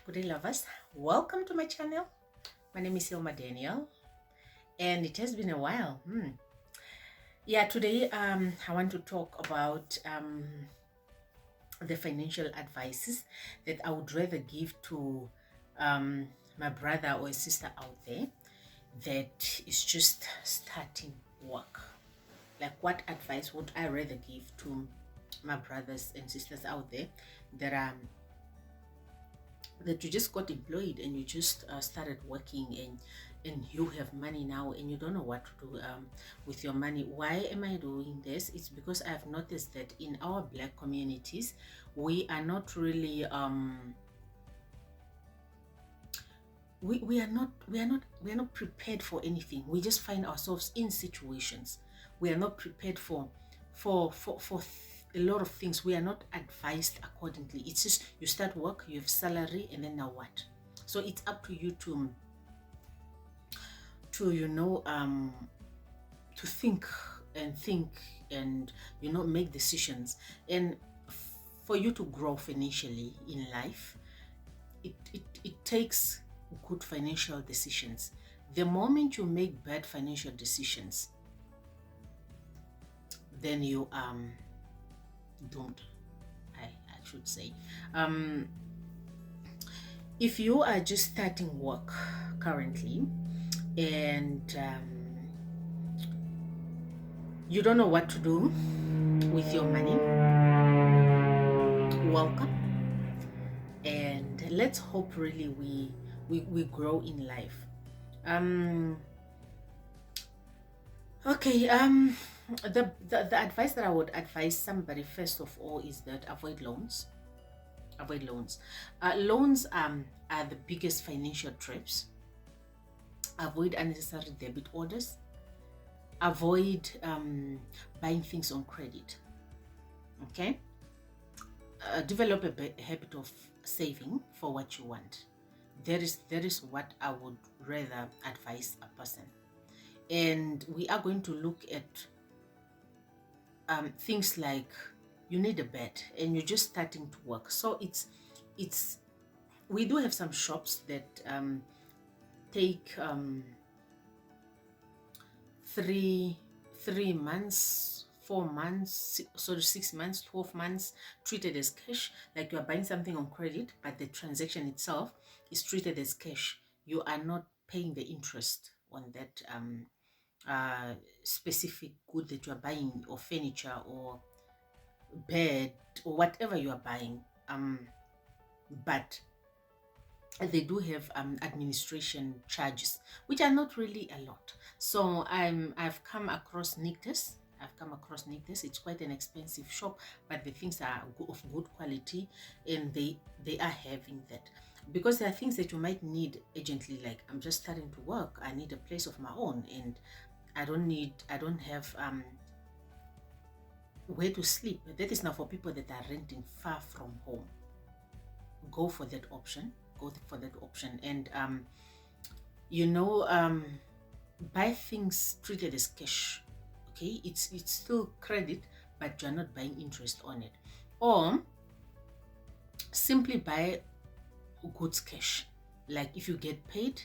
Good day, lovers. Welcome to my channel. My name is Ilma Daniel, and it has been a while. Yeah, today I want to talk about the financial advices that I would rather give to my brother or a sister out there that is just starting work. Like, what advice would I rather give to my brothers and sisters out there that that you just got employed and you just started working and you have money now and you don't know what to do with your money. Why am I doing this? It's because I've noticed that in our Black communities we are not really we are not prepared for anything. We just find ourselves in situations. We are not prepared for a lot of things. We are not advised accordingly. It's just you start work, you have salary, and then now what? So it's up to you to to think and make decisions. And for you to grow financially in life, it takes good financial decisions. The moment you make bad financial decisions, then you doomed, I should say. If you are just starting work currently and you don't know what to do with your money, welcome, and let's hope really we grow in life. Okay, the advice that I would advise somebody first of all is that avoid loans. Avoid loans. Loans are the biggest financial traps. Avoid unnecessary debit orders. Avoid buying things on credit. Okay. Develop a habit of saving for what you want. That is what I would rather advise a person. And we are going to look at things like you need a bed and you're just starting to work. So we do have some shops that take 3 months, 4 months, 6 months, 12 months treated as cash. Like you are buying something on credit, but the transaction itself is treated as cash. You are not paying the interest on that specific good that you are buying, or furniture or bed or whatever you are buying. But they do have administration charges, which are not really a lot. So I've come across Nictus. It's quite an expensive shop, but the things are of good quality, and they are having that. Because there are things that you might need urgently, like I'm just starting to work, I need a place of my own, and I don't have where to sleep. That is now for people that are renting far from home. Go for that option. And buy things treated as cash. Okay, it's still credit, but you're not buying interest on it. Or simply buy goods cash. Like if you get paid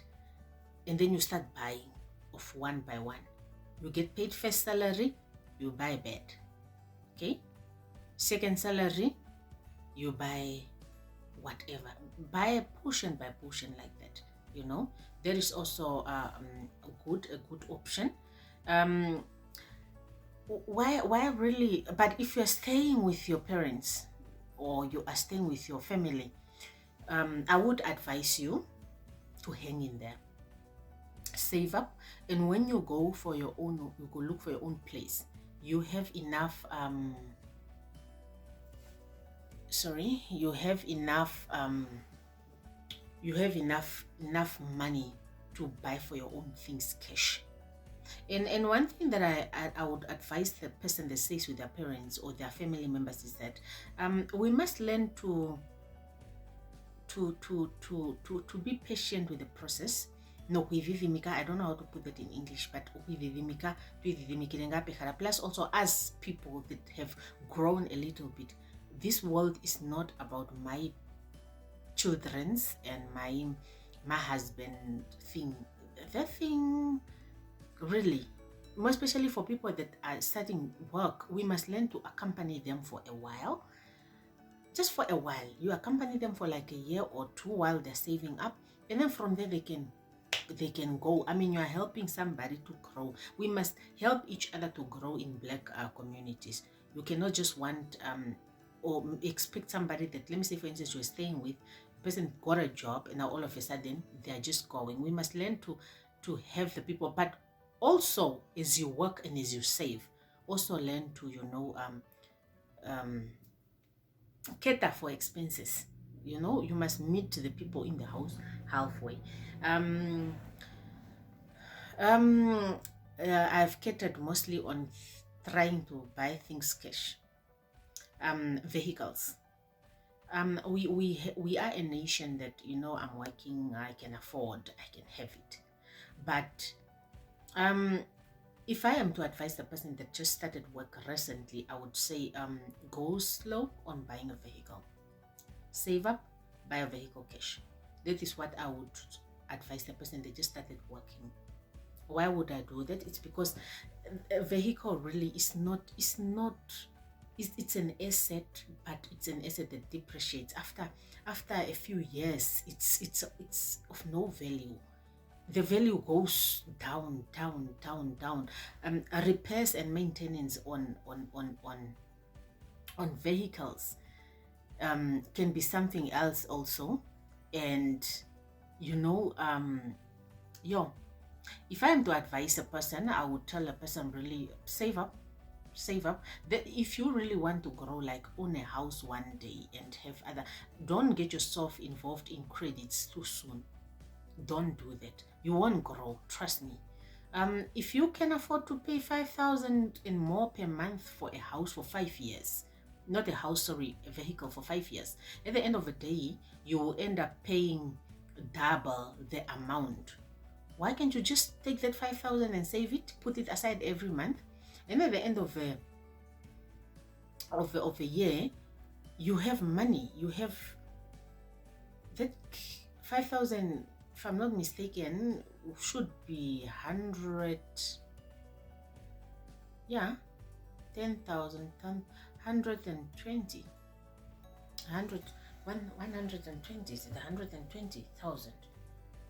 and then you start buying of one by one. You get paid first salary, you buy a bed. Okay, second salary, you buy whatever. Buy portion by portion like that. There is also a good option. Why really? But if you're staying with your parents or you are staying with your family, I would advise you to hang in there. Save up, and when you go look for your own place, you have enough you have enough money to buy for your own things cash. And one thing that I would advise the person that stays with their parents or their family members is that we must learn to be patient with the process. No, I don't know how to put that in English, but plus also as people that have grown a little bit, this world is not about my children's and my husband thing. That thing really, more especially for people that are starting work, we must learn to accompany them for a while. Just for a while, you accompany them for like a year or two while they're saving up, and then from there they can go. I mean, you are helping somebody to grow. We must help each other to grow in Black communities. You cannot just want or expect somebody that, let me say for instance, you're staying with a person got a job and now all of a sudden they're just going. We must learn to have the people, but also as you work and as you save, also learn to cater for expenses. You must meet the people in the house halfway. um I've catered mostly on trying to buy things cash. Vehicles. We are a nation that, I'm working, I can afford, I can have it. But if I am to advise the person that just started work recently, I would say go slow on buying a vehicle. Save up, buy a vehicle cash. That is what I would advise the person that just started working. Why would I do that? It's because a vehicle really is not, it's an asset, but it's an asset that depreciates after a few years. It's of no value. The value goes down. Repairs and maintenance on vehicles can be something else also. And if I am to advise a person, I would tell a person really save up. That if you really want to grow, like own a house one day and have other, don't get yourself involved in credits too soon. Don't do that. You won't grow, trust me. If you can afford to pay 5,000 and more per month for a house for 5 years, not a house, sorry, a vehicle for 5 years, at the end of the day you will end up paying double the amount. Why can't you just take that 5,000 and save it, put it aside every month, and at the end of a year you have money. You have that 5,000, if I'm not mistaken, should be 100, yeah, 10,000, 120, 120, is it 120,000?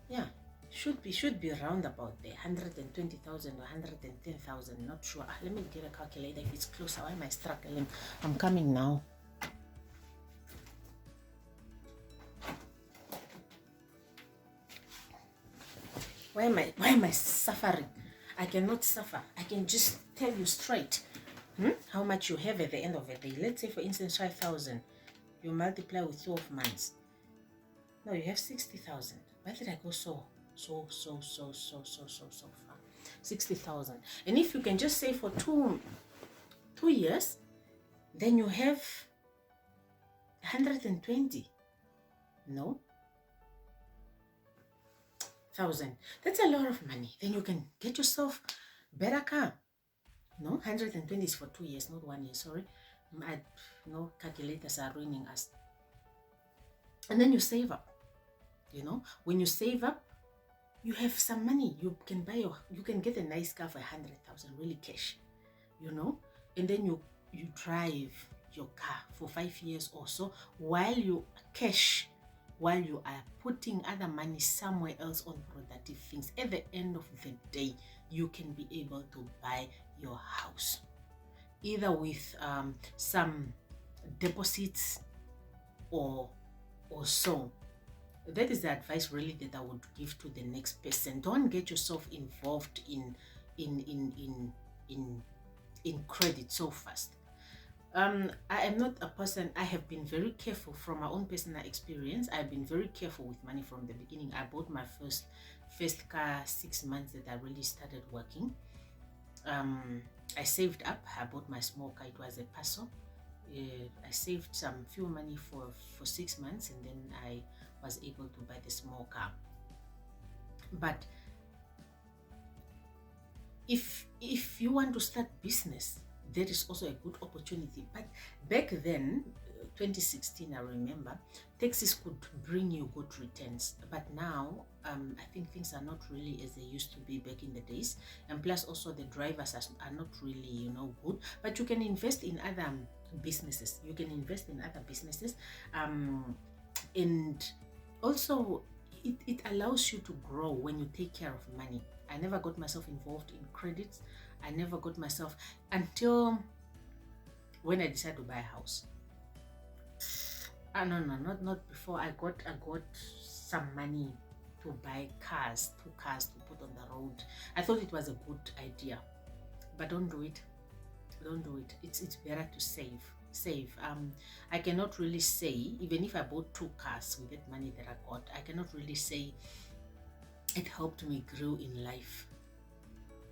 Yeah, should be around about there, 120,000 or 110,000, not sure. Let me get a calculator if it's closer. Why am I struggling? I'm coming now. Why am I suffering? I cannot suffer. I can just tell you straight how much you have at the end of the day. Let's say for instance 5,000, you multiply with 12 months. No, you have 60,000. Why did I go so far? 60,000. And if you can just say for two years, then you have 120. No, 1,000. That's a lot of money. Then you can get yourself better car. No, 120 is for 2 years, not 1 year. Sorry, no, calculators are ruining us. And then you save up. When you save up, you have some money. You can you can get a nice car for 100,000, really cash. And then you drive your car for 5 years or so while you are putting other money somewhere else on productive things. At the end of the day, you can be able to buy your house, either with some deposits or so. That is the advice really that I would give to the next person. Don't get yourself involved in credit so fast. I am not a person, I have been very careful from my own personal experience. I've been very careful with money from the beginning. I bought my first car 6 months that I really started working. I saved up. I bought my small car. It was a Paso. I saved some few money for 6 months, and then I was able to buy the small car. But if you want to start business, that is also a good opportunity. But back then, 2016, I remember, taxis could bring you good returns, but now I think things are not really as they used to be back in the days, and plus also the drivers are not really, you know, good. But you can invest in other businesses. You can invest in other businesses, and also it allows you to grow when you take care of money. I never got myself involved in credits. I never got myself until when I decided to buy a house. No, not before. I got some money to buy cars, 2 cars to put on the road. I thought it was a good idea, but don't do it. Don't do it. It's better to save. I cannot really say, even if I bought 2 cars with that money that I got, I cannot really say it helped me grow in life.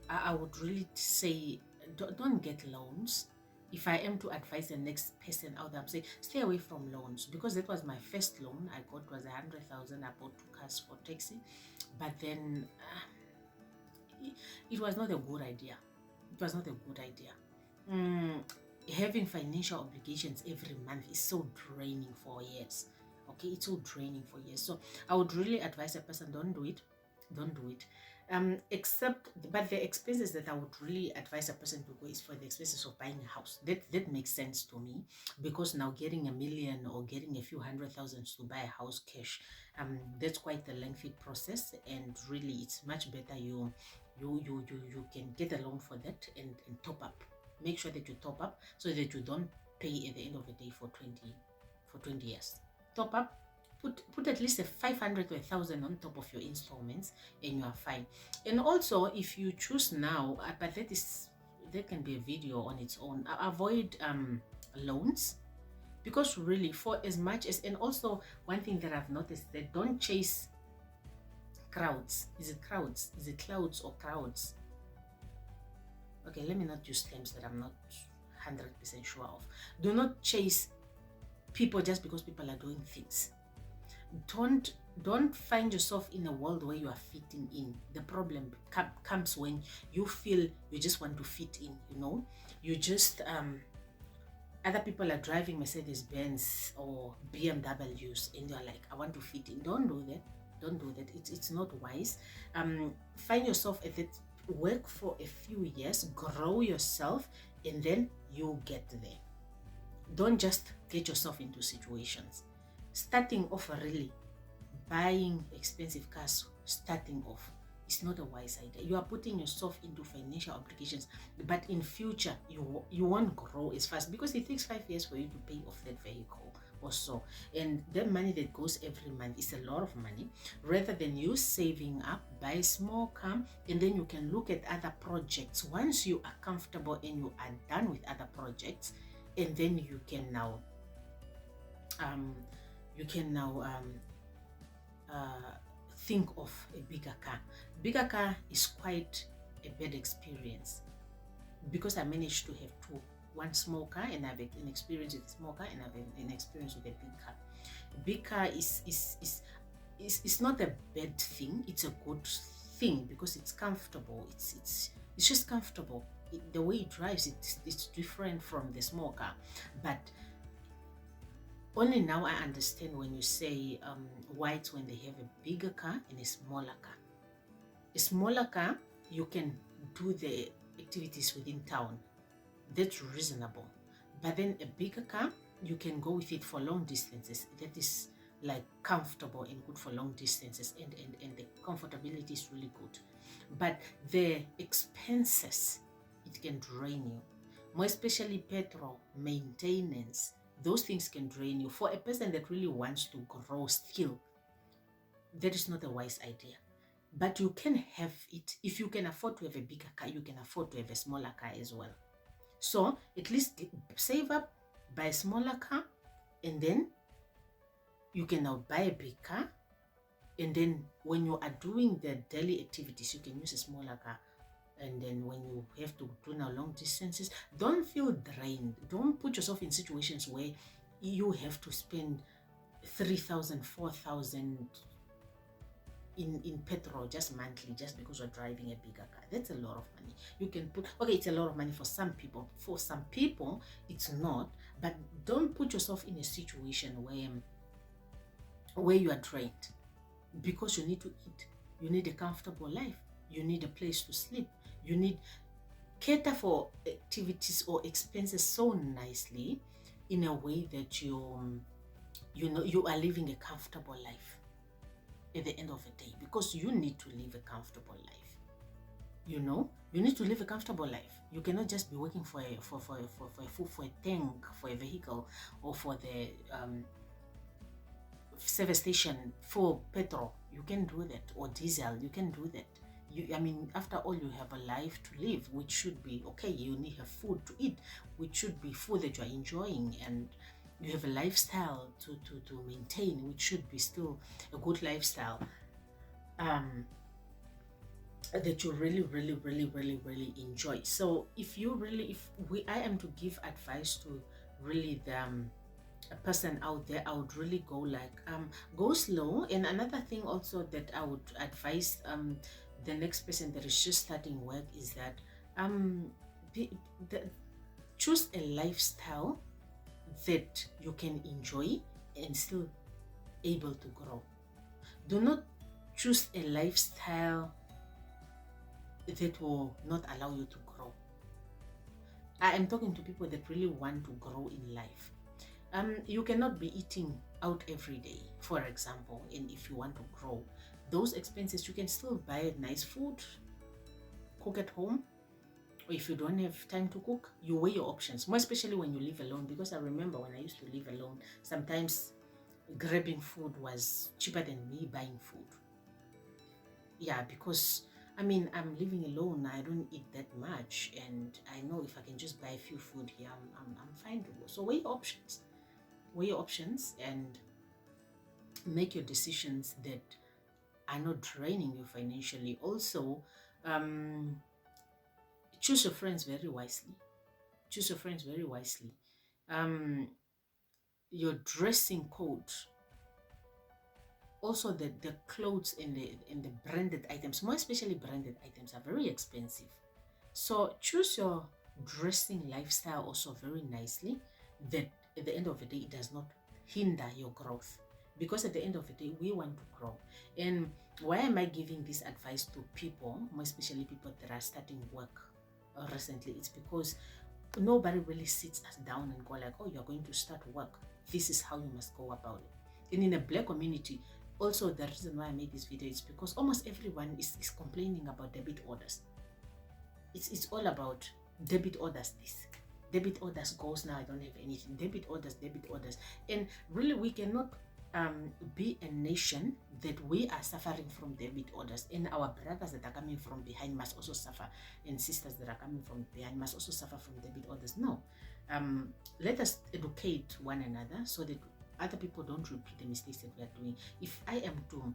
I would really say don't get loans. If I am to advise the next person out there, I'm saying stay away from loans, because that was my first loan I got, was 100,000. I bought 2 cars for taxi, but then it was not a good idea. It was not a good idea. Having financial obligations every month is so draining for years. Okay, it's so draining for years. So I would really advise a person, don't do it. Don't do it. But the expenses that I would really advise a person to go is for the expenses of buying a house. That makes sense to me, because now getting 1 million or getting a few 100,000 to buy a house cash, that's quite a lengthy process, and really it's much better you can get a loan for that and top up. Make sure that you top up so that you don't pay at the end of the day for 20 years. Top up. Put at least a 500 to 1,000 on top of your installments, and you are fine. And also, if you choose now, but that can be a video on its own. Avoid loans, because really, for as much as, and also one thing that I've noticed, that don't chase crowds. Is it crowds? Is it clouds or crowds? Okay, let me not use terms that I'm not 100% sure of. Do not chase people just because people are doing things. Don't find yourself in a world where you are fitting in. The problem comes when you feel you just want to fit in, you know. You just other people are driving Mercedes-Benz or BMWs, and you're like, I want to fit in. Don't do that. Don't do that. It's not wise. Find yourself at that, work for a few years, grow yourself, and then you get there. Don't just get yourself into situations. Starting off, really buying expensive cars, starting off, is not a wise idea. You are putting yourself into financial obligations, but in future you won't grow as fast, because it takes 5 years for you to pay off that vehicle or so. And the money that goes every month is a lot of money. Rather than you saving up, buy a small car, and then you can look at other projects once you are comfortable and you are done with other projects, and then you can now think of a bigger car. Bigger car is quite a bad experience, because I managed to have 2. One small car, and I have an experience with a small car, and I have an experience with a big car. A big car is not a bad thing. It's a good thing because it's comfortable. It's just comfortable. The way it drives, it's different from the small car, but only now I understand when you say whites, when they have a bigger car and a smaller car. A smaller car, you can do the activities within town. That's reasonable. But then a bigger car, you can go with it for long distances. That is like comfortable and good for long distances, and the comfortability is really good. But the expenses, it can drain you. More especially petrol, maintenance, those things can drain you. For a person that really wants to grow still, that is not a wise idea. But you can have it. If you can afford to have a bigger car, you can afford to have a smaller car as well. So at least save up, buy a smaller car, and then you can now buy a big car. And then when you are doing the daily activities, you can use a smaller car. And then when you have to do now long distances, don't feel drained. Don't put yourself in situations where you have to spend 3,000, 4,000 in petrol just monthly, just because you're driving a bigger car. That's a lot of money. You can put, okay, it's a lot of money for some people. For some people, it's not. But don't put yourself in a situation where you are drained, because you need to eat. You need a comfortable life. You need a place to sleep. You need cater for activities or expenses so nicely, in a way that you are living a comfortable life at the end of the day, because you need to live a comfortable life. You need to live a comfortable life. You cannot just be working for a tank, for a vehicle, or for the service station for petrol. You can do that, or diesel. You can do that. After all, you have a life to live, which should be okay. You need have food to eat, which should be food that you are enjoying, and you have a lifestyle to maintain, which should be still a good lifestyle. That you really enjoy. So if I am to give advice to really a person out there, I would really go like go slow. And another thing also that I would advise the next person that is just starting work is that choose a lifestyle that you can enjoy and still able to grow. Do not choose a lifestyle that will not allow you to grow. I am talking to people that really want to grow in life. You cannot be eating out every day, for example, and if you want to grow, those expenses, you can still buy nice food, cook at home, or if you don't have time to cook, you weigh your options, more especially when you live alone, because I remember when I used to live alone, sometimes grabbing food was cheaper than me buying food. Yeah, because I'm living alone. I don't eat that much, and I know if I can just buy a few food here, I'm fine to go. So weigh your options, and make your decisions that are not draining you financially. Also, choose your friends very wisely. Choose your friends very wisely. Your dressing code. Also, the clothes and the branded items, more especially branded items, are very expensive. So choose your dressing lifestyle also very nicely, that at the end of the day, it does not hinder your growth. Because at the end of the day, we want to grow. And why am I giving this advice to people, more especially people that are starting work recently? It's because nobody really sits us down and go like, oh, you're going to start work. This is how you must go about it. And in the Black community, also the reason why I made this video is because almost everyone is complaining about debit orders. It's all about debit orders. This debit orders goes, now I don't have anything. Debit orders. And really, we cannot be a nation that we are suffering from debit orders, and our brothers that are coming from behind must also suffer, and sisters that are coming from behind must also suffer from debit orders. No. Let us educate one another so that other people don't repeat the mistakes that we are doing. If I am to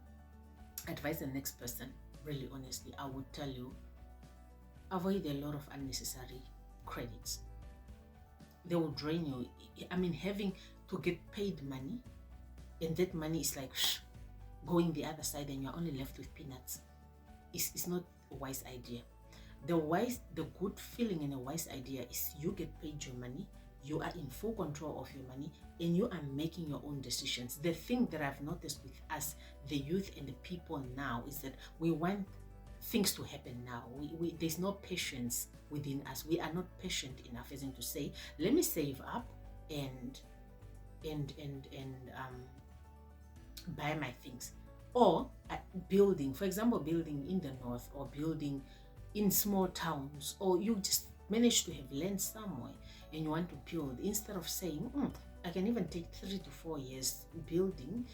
advise the next person, really honestly, I would tell you, avoid a lot of unnecessary credits. They will drain you. Having to get paid money, and that money is like going the other side, and you're only left with peanuts. It's not a wise idea. The good feeling and a wise idea is you get paid your money, you are in full control of your money, and you are making your own decisions. The thing that I've noticed with us, the youth and the people now, is that we want things to happen now. There's no patience within us. We are not patient enough, as in to say, let me save up and buy my things. Or building, for example, building in the north, or building in small towns, or you just manage to have land somewhere and you want to build, instead of saying, I can even take 3 to 4 years building,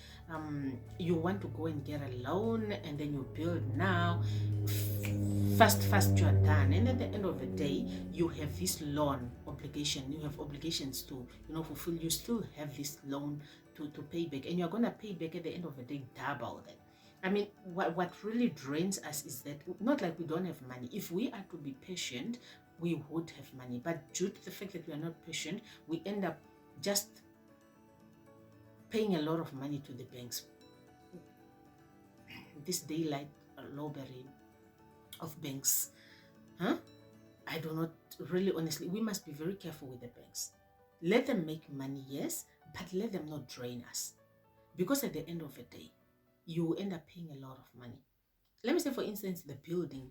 you want to go and get a loan, and then you build now, fast you are done, and at the end of the day, you have this loan obligation, you have obligations to fulfill. You still have this loan to pay back, and you're going to pay back at the end of the day double that. What really drains us is that, not like we don't have money. If we are to be patient, we would have money, but due to the fact that we are not patient, we end up just paying a lot of money to the banks. this daylight robbery of banks. Huh? I do not really, honestly, we must be very careful with the banks. Let them make money, yes, but let them not drain us. Because at the end of the day, you end up paying a lot of money. Let me say, for instance, the building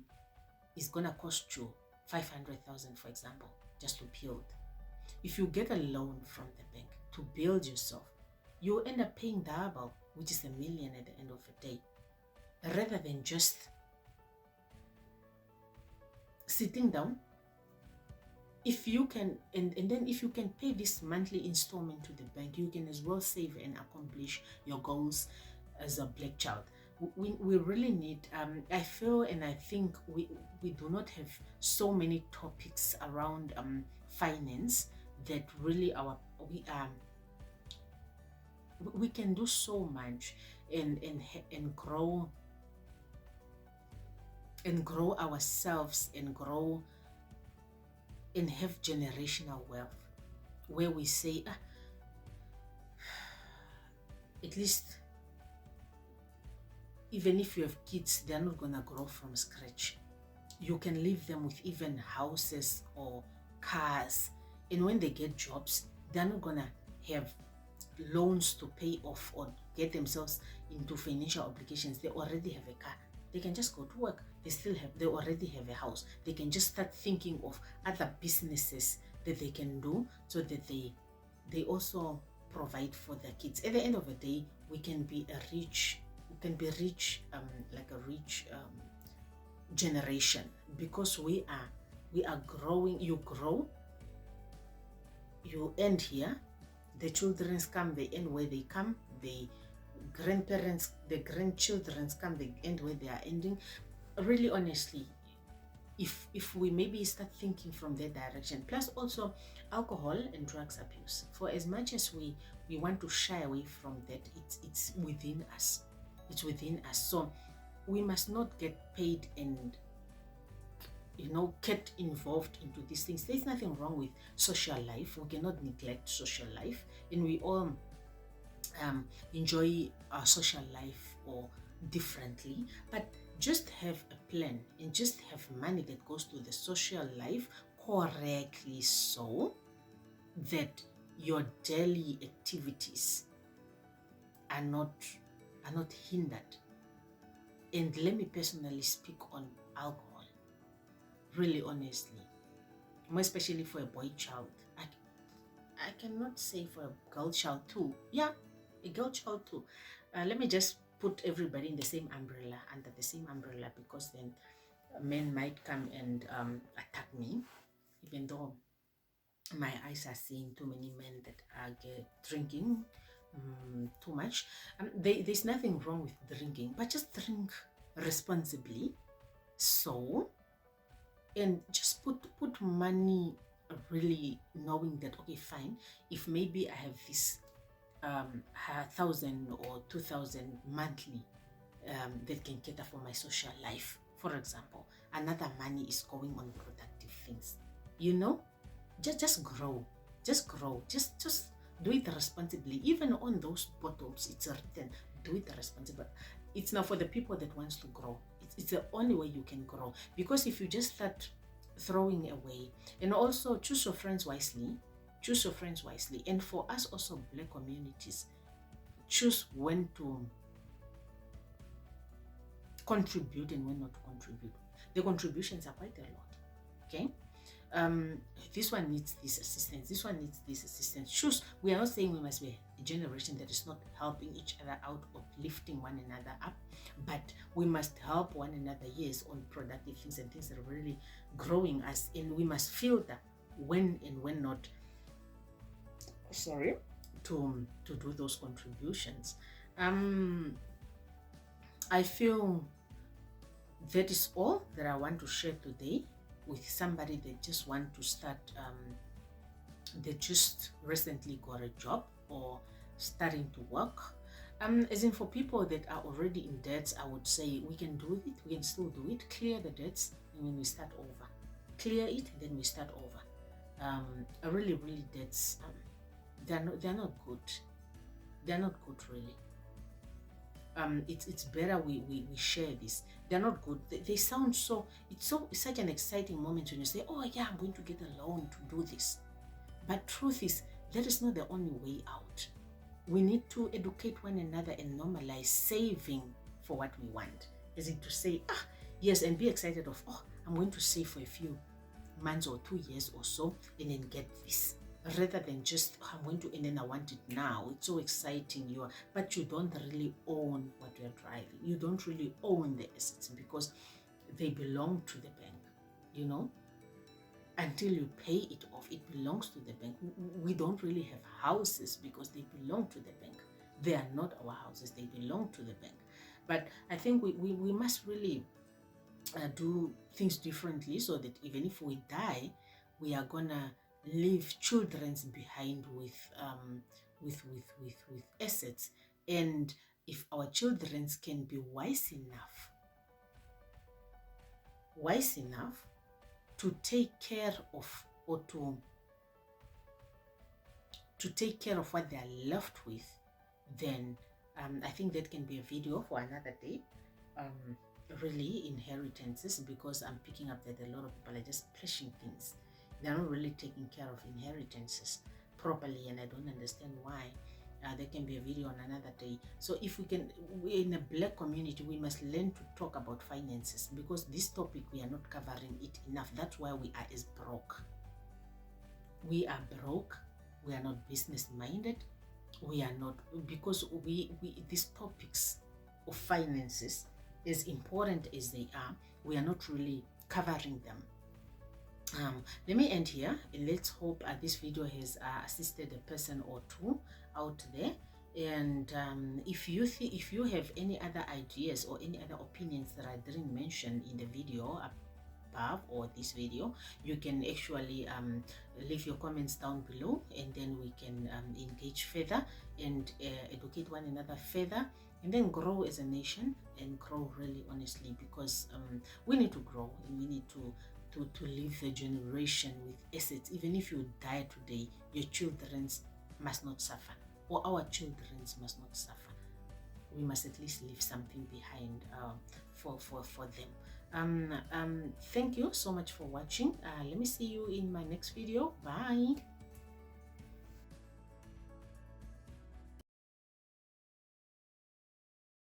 is going to cost you 500,000, for example, just to build. If you get a loan from the bank to build yourself, you end up paying double, which is 1 million at the end of the day, rather than just sitting down. If you can, and then if you can pay this monthly installment to the bank, you can as well save and accomplish your goals as a black child. We really need, I feel and I think we do not have so many topics around finance that really we can do so much and grow ourselves and grow and have generational wealth, where we say, at least even if you have kids, they're not gonna grow from scratch. You can leave them with even houses or cars, and when they get jobs, they're not gonna have loans to pay off or get themselves into financial obligations. They already have a car. They can just go to work. They already have a house. They can just start thinking of other businesses that they can do so that they also provide for their kids. At the end of the day, we can be rich, like a rich generation, because we are growing. You grow, you end here, the children come, they end where they come, the grandchildren come, they end where they are ending. Really, honestly, if we maybe start thinking from that direction, plus also alcohol and drugs abuse, for as much as we want to shy away from that, it's within us. It's within us. So we must not get paid and get involved into these things. There's nothing wrong with social life. We cannot neglect social life, and we all enjoy our social life or differently, but just have a plan and just have money that goes to the social life correctly, so that your daily activities are not hindered. And let me personally speak on alcohol, really honestly, more especially for a boy child. I cannot say for a girl child too. Yeah, a girl child too. Let me just put everybody in the same umbrella, under the same umbrella, because then men might come and attack me, even though my eyes are seeing too many men that are drinking too much. There's nothing wrong with drinking, but just drink responsibly. So, and just put money, really knowing that, okay, fine, if maybe I have this 1,000 or 2,000 monthly that can cater for my social life, for example, another money is going on productive things. Just grow, just do it responsibly. Even on those bottles, it's written, do it responsibly. It's now for the people that wants to grow. It's the only way you can grow, because if you just start throwing away, and also choose your friends wisely. And for us also, black communities, choose when to contribute and when not to contribute. The contributions are quite a lot. Okay, this one needs this assistance, this one needs this assistance. Choose. We are not saying we must be a generation that is not helping each other out or lifting one another up, but we must help one another, yes, on productive things and things that are really growing us, and we must filter when and when not to do those contributions. I feel that is all that I want to share today with somebody that just want to start, they just recently got a job or starting to work. As in, for people that are already in debts, I would say we can do it, we can still do it. Clear the debts, and when we start over, clear it, then we start over. Really debts, they're not good. They're not good, really. it's better we share this. They're not good. They sound so, it's such an exciting moment when you say, oh yeah, I'm going to get a loan to do this. But truth is, that is not the only way out. We need to educate one another and normalize saving for what we want. Is it to say, yes, and be excited of, oh, I'm going to save for a few months or 2 years or so and then get this, rather than just, oh, I'm going to, and then I want it now. It's so exciting, but you don't really own what you're driving. You don't really own the assets because they belong to the bank, you know. Until you pay it off, it belongs to the bank. We don't really have houses because they belong to the bank. They are not our houses, they belong to the bank. But I think we must really do things differently, so that even if we die, we are gonna leave children behind with assets. And if our children can be wise enough to take care of, or to take care of what they are left with, then I think that can be a video for another day. Really, inheritances, because I'm picking up that a lot of people are just splashing things. They're not really taking care of inheritances properly, and I don't understand why. There can be a video on another day. So if we can, in a Black community, we must learn to talk about finances, because this topic, we are not covering it enough. That's why we are as broke. We are broke. We are not business minded. We are not, because these topics of finances, as important as they are, we are not really covering them. Let me end here, and let's hope this video has assisted a person or two out there. And if you have any other ideas or any other opinions that I didn't mention in the video above or this video, you can actually leave your comments down below, and then we can engage further and educate one another further, and then grow as a nation, and grow really honestly, because we need to grow, and we need to leave the generation with assets. Even if you die today, your children must not suffer, or our children must not suffer. We must at least leave something behind for them. Thank you so much for watching. Let me see you in my next video. Bye.